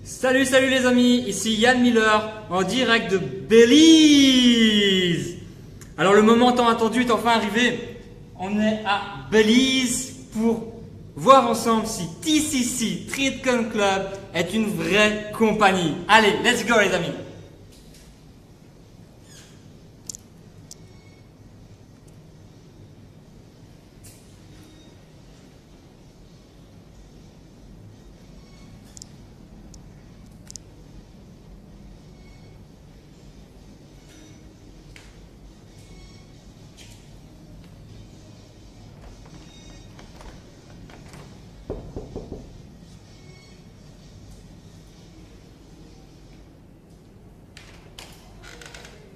Salut, salut les amis, ici Yann Miller en direct de Belize. Alors le moment tant attendu est enfin arrivé. On est à Belize pour voir ensemble si TCC TreatCon Club est une vraie compagnie. Allez, let's go les amis.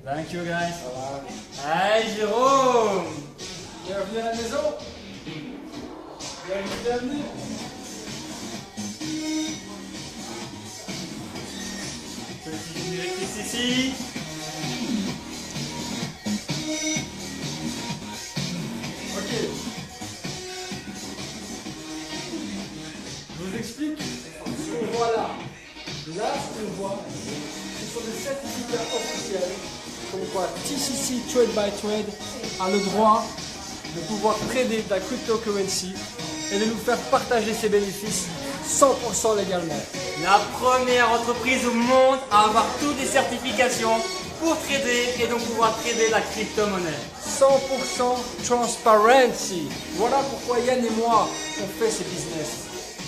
Thank you guys. Hey Jérôme. Bienvenue à la maison. Bienvenue. Petit générique TCC. Ok. Je vous explique ce qu'on voit là. Là, ce qu'on voit, ce sont des certificats officiels. Comme quoi TCC Trade by Trade a le droit de pouvoir trader de la cryptocurrency et de nous faire partager ses bénéfices 100% légalement. La première entreprise au monde à avoir toutes les certifications pour trader et donc pouvoir trader la crypto-monnaie. 100% transparency. Voilà pourquoi Yann et moi on fait ces business.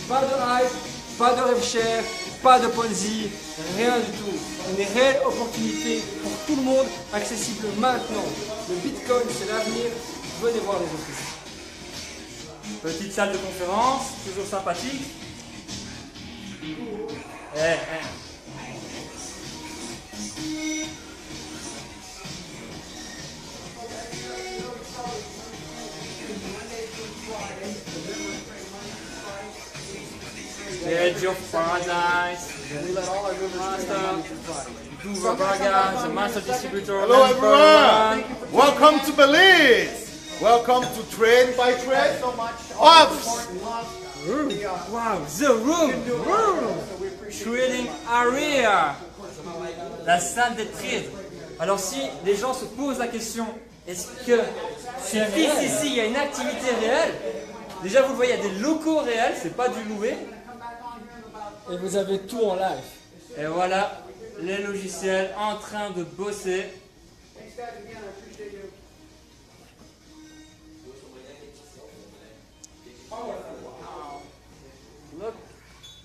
Pas de hype, pas de rêve cher, pas de Ponzi, rien du tout. Une réelle opportunité pour tout le monde, accessible maintenant. Le Bitcoin, c'est l'avenir. Venez voir les offices. Petite salle de conférence, toujours sympathique. Edge of Paradise, Master, Duva Braga, the Master Distributor. Hello everyone! Welcome to Belize! Welcome to Trade by Trade. Ops! Wow, the room! Trading area! La salle des trades. Alors si les gens se posent la question, est-ce que ici il y a une activité réelle? Déjà vous le voyez, il y a des locaux réels, c'est pas du loué. Et vous avez tout en live. Et voilà, les logiciels en train de bosser.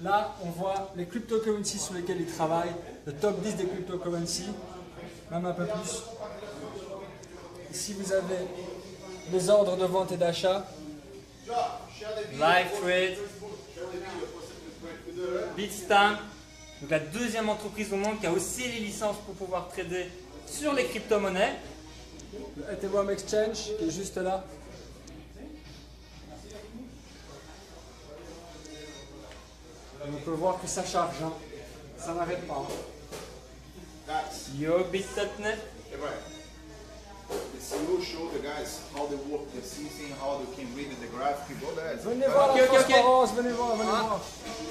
Là, on voit les cryptocurrencies sur lesquelles ils travaillent, le top 10 des cryptocurrencies, même un peu plus. Ici, vous avez les ordres de vente et d'achat. Live Trade, Bitstamp, donc la deuxième entreprise au monde qui a aussi les licences pour pouvoir trader sur les crypto-monnaies. Le Ethereum Exchange, qui est juste là. Et on peut voir que ça charge, hein. Ça n'arrête pas. YoBit.net. The CEO show the guys how they work the system, how they can read the graphic, all that. Venez voir la transparence, venez voir, venez voir.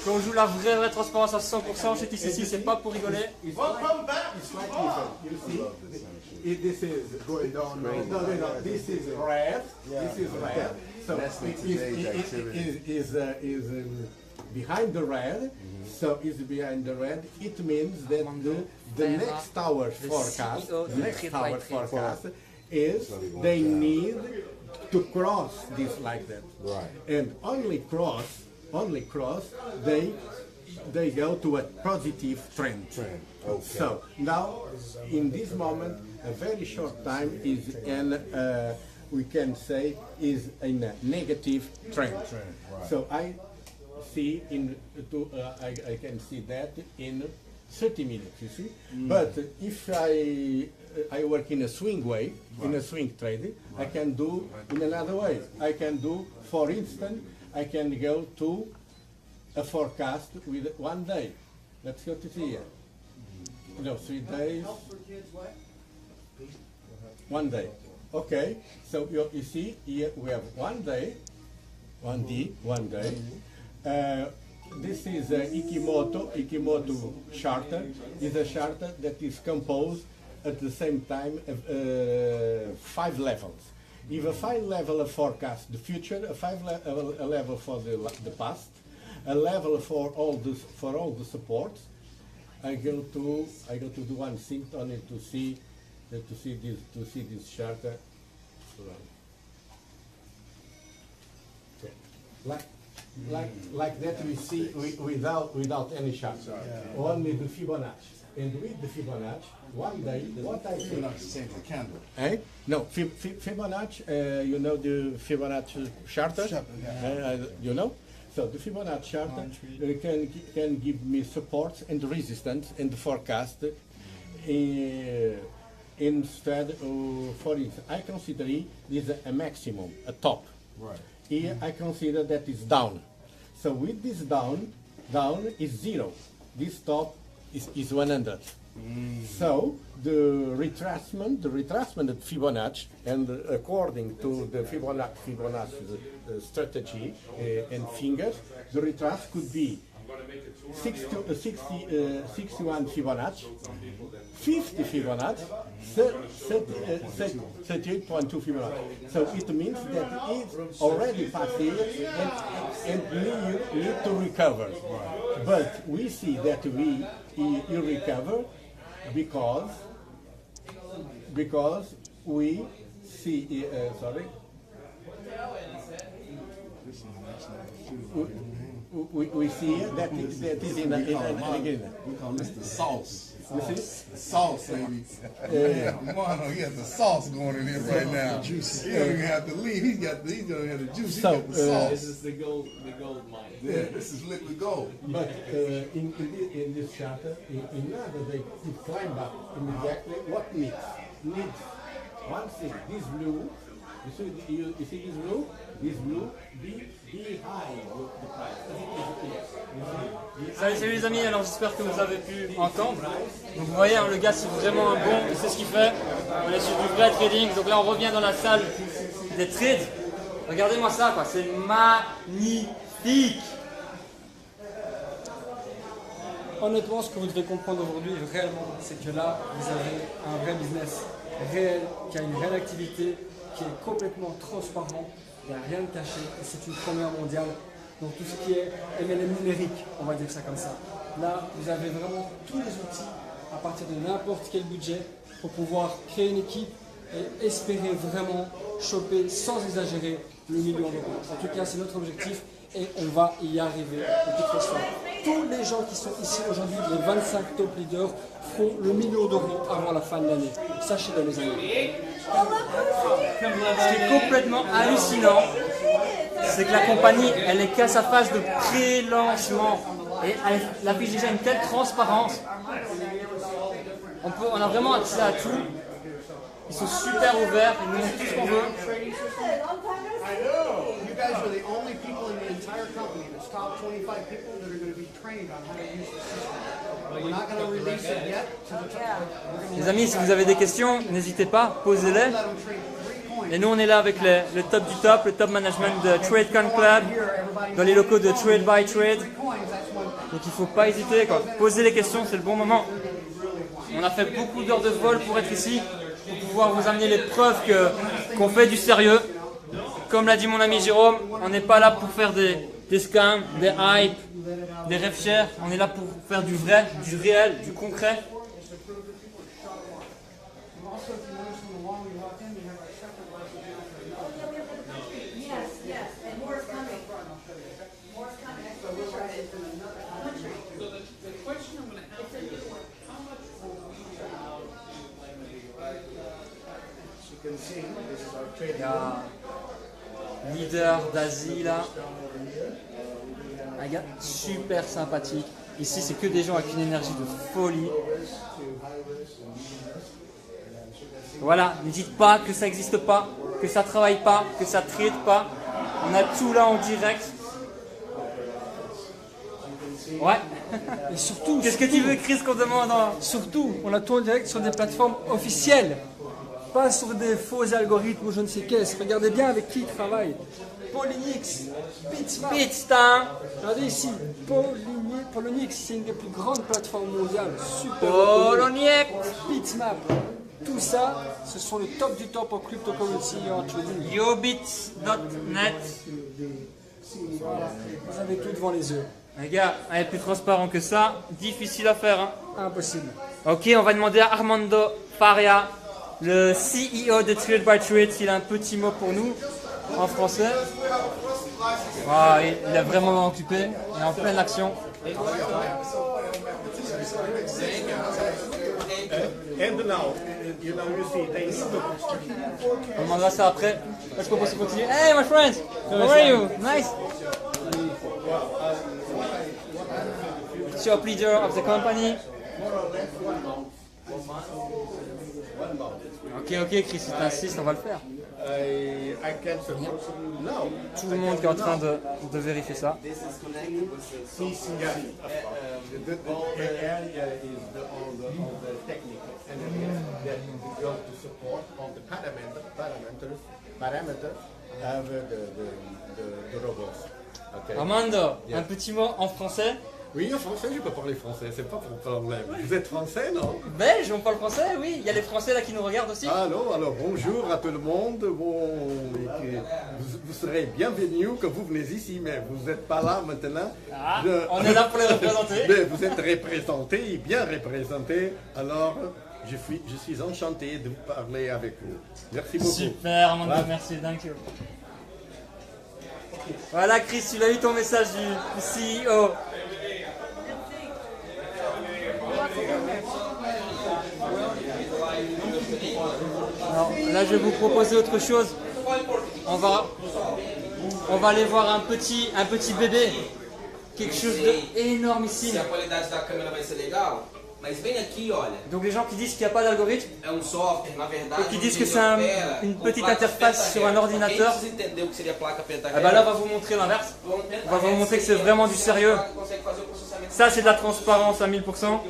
Quand on joue la vraie transparence à 100% chez TCC, c'est pas pour rigoler. Welcome back! It's like even. You see, if this is going down. No. This is red. This is red. So is behind the red. So is behind the red. It means that the next hour forecast, is they need to cross this like that. Right. And only cross, they go to a positive trend. Okay. So now, in this moment, a very short time is we can say is in a negative trend. Right. So I see I can see that in 30 minutes. You see, but if I work in a swing way, in a swing trading, I can do in another way. I can do, for instance, I can go to a forecast with 1 day. Let's go to see here. 3 days. 1 day. Okay. So you see here we have 1 day, 1 day. This is Ikimoto charter. Is a charter that is composed at the same time of 5 levels. If a 5 level forecast the future, a level for the past, a level for all the supports. I go to do one thing only to see this charter. Okay. Like that we see without any chart. Only the Fibonacci. And with the Fibonacci, one day, what I see... Fibonacci change the candle. Eh? No, Fibonacci, you know the Fibonacci charter? You know? So the Fibonacci charter can give me supports and resistance in the forecast. Instead, for instance, I consider this a maximum, a top. Right. Here I consider that is down. So with this down is 0. This top is 100. So the retracement of Fibonacci, and according to the Fibonacci strategy and fingers, the retrace could be 61 Fibonacci, 50 Fibonacci, 38.2 Fibonacci. So it means that it's already past here and need to recover. But we see that we recover because we see we see that is in the We call this the sauce. you see? The sauce, baby. Mono, he has the sauce going in here right now. Juicy. He don't even have to leave. He's gonna have the juice. He got the sauce. This is the gold mine. Yeah, this is liquid gold. But in this charter, in order they could climb up immediately, what needs one thing. This blue, you see this blue? This blue, be high the price. Salut les amis, alors j'espère que vous avez pu entendre. Donc vous voyez, hein, le gars c'est vraiment un bon, il sait ce qu'il fait. On est sur du vrai trading, donc là on revient dans la salle des trades. Regardez-moi ça quoi, c'est magnifique. Honnêtement, ce que vous devez comprendre aujourd'hui, réellement, c'est que là, vous avez un vrai business réel, qui a une réelle activité, qui est complètement transparent, il n'y a rien de caché, et c'est une première mondiale. Donc tout ce qui est MLM numérique, on va dire ça comme ça. Là, vous avez vraiment tous les outils, à partir de n'importe quel budget, pour pouvoir créer une équipe et espérer vraiment choper, sans exagérer, le million d'euros. En tout cas, c'est notre objectif. Et on va y arriver de toute façon. Tous les gens qui sont ici aujourd'hui, les 25 top leaders, feront le million d'euros avant la fin de l'année. Sachez-le les amis. Ce qui est complètement hallucinant, c'est que la compagnie, elle est qu'à sa phase de pré-lancement. Et elle affiche déjà une telle transparence. On a vraiment accès à tout. Ils sont super ouverts, ils nous montrent tout ce qu'on veut. You guys are the only people in the entire company, the top 25 people that are going to be trained on how to use the system. We're not going to release it yet to the top. Les amis, si vous avez des questions, n'hésitez pas, posez-les. Let them trade 3 coins. Et nous, on est là avec le top du top, le top management de TradeCon Club, dans les locaux de Trade by Trade. 3 coins, that's one thing. Donc il ne faut pas hésiter, quoi. Posez les questions, c'est le bon moment. On a fait beaucoup d'heures de vol pour être ici, pour pouvoir vous amener les preuves qu'on fait du sérieux. Comme l'a dit mon ami Jérôme, on n'est pas là pour faire des scams, des hype, des rêves chers. On est là pour faire du vrai, du réel, du concret. Also, if you notice on the wall we walk in, we have our separate license. Yes, yes, and more is coming. More is coming. So we're right into another country. So the question I'm going to ask you is, how much will we allow As you can see, this is our Il trading y a un leader d'Asie là. Un gars super sympathique. Ici, c'est que des gens avec une énergie de folie. Voilà, ne dites pas que ça n'existe pas, que ça travaille pas, que ça trade pas. On a tout là en direct. Ouais. Et surtout, Qu'est-ce que tu veux, Chris, qu'on demande surtout, on a tout en direct sur des plateformes officielles. pas sur des faux algorithmes ou je ne sais qu'est-ce. Regardez bien avec qui ils travaillent. Polynix, Bitsmap. Bitstamp, Regardez ici, Polynix, c'est une des plus grandes plateformes mondiales. Super. Poloniec. Bitsmap. Tout ça, ce sont le top du top en cryptocurrency et en trading. Yobits.net. Voilà, vous avez tout devant les yeux. Les gars, elle est plus transparent que ça. Difficile à faire. Hein. Impossible. Ok, on va demander à Armando Faria, le CEO de Trade by Trade, s'il a un petit mot pour nous en français. Ah, il est vraiment occupé. Il est en pleine action. And now, you see, they need to On demandera ça après. Moi, je propose de continuer. Hey, my friends! How are you? Nice! Shop leader of the company. Ok, Chris, si t'insistes, on va le faire. I can support now. Tout le monde qui est en train de vérifier ça. Yeah. The area is all the technical and that is going to support all the parameters of the robots. Okay. Armando, un petit mot en français. Oui, en français, je peux parler français, c'est pas pour problème. Vous êtes français, non? Belge, on parle français, oui. Il y a les Français là qui nous regardent aussi. Alors bonjour à tout le monde. Bon, vous serez bienvenus quand vous venez ici, mais vous n'êtes pas là maintenant. Ah, on est là pour les représenter. Mais vous êtes représentés, bien représentés. Alors, je suis enchanté de vous parler avec vous. Merci beaucoup. Super, Armando, merci, thank you. Voilà, Chris, tu l'as eu ton message du CEO. Alors, là, je vais vous proposer autre chose. On va aller voir un petit bébé. Quelque chose d'énormissime. Se a qualidade da câmera vai ser legal, mas vem aqui, olha. Donc les gens qui disent qu'il n'y a pas d'algorithme, É software, na verdade. et qui disent que c'est une petite interface sur un ordinateur, Quem entendeu que seria placa eh ben là, on va vous montrer l'inverse. On va vous montrer que c'est vraiment du sérieux. Ça, c'est de la transparence à 1000%.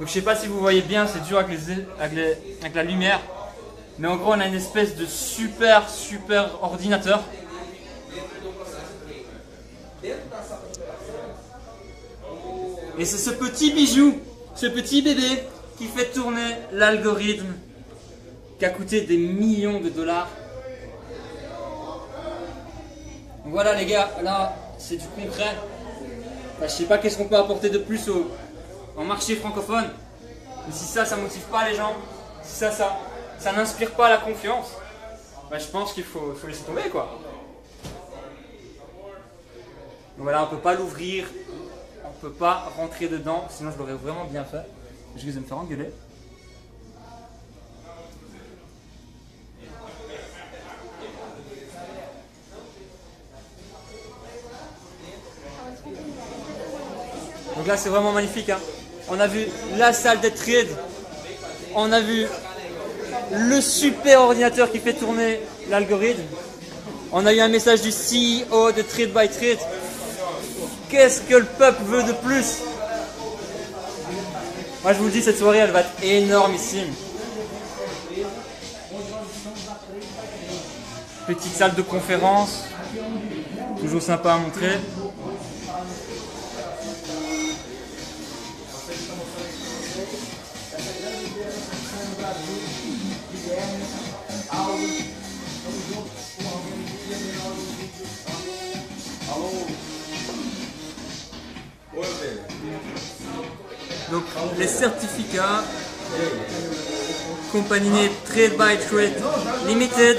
Donc je sais pas si vous voyez bien, c'est dur avec la lumière. Mais en gros, on a une espèce de super ordinateur. Et c'est ce petit bijou, ce petit bébé qui fait tourner l'algorithme qui a coûté des millions de dollars. Voilà les gars, là c'est du concret. Enfin, je sais pas qu'est-ce qu'on peut apporter de plus au marché francophone. Mais si ça motive pas les gens, si ça n'inspire pas la confiance, bah, je pense qu'il faut laisser tomber quoi. Donc voilà, on peut pas l'ouvrir, on peut pas rentrer dedans, sinon je l'aurais vraiment bien fait. Je risque de me faire engueuler. Donc là c'est vraiment magnifique. Hein. On a vu la salle des trades, on a vu le super ordinateur qui fait tourner l'algorithme. On a eu un message du CEO de Trade by Trade. Qu'est-ce que le peuple veut de plus? Moi je vous le dis, cette soirée elle va être énormissime. Petite salle de conférence, toujours sympa à montrer. Donc les certificats, compagnie Trade by Trade Limited,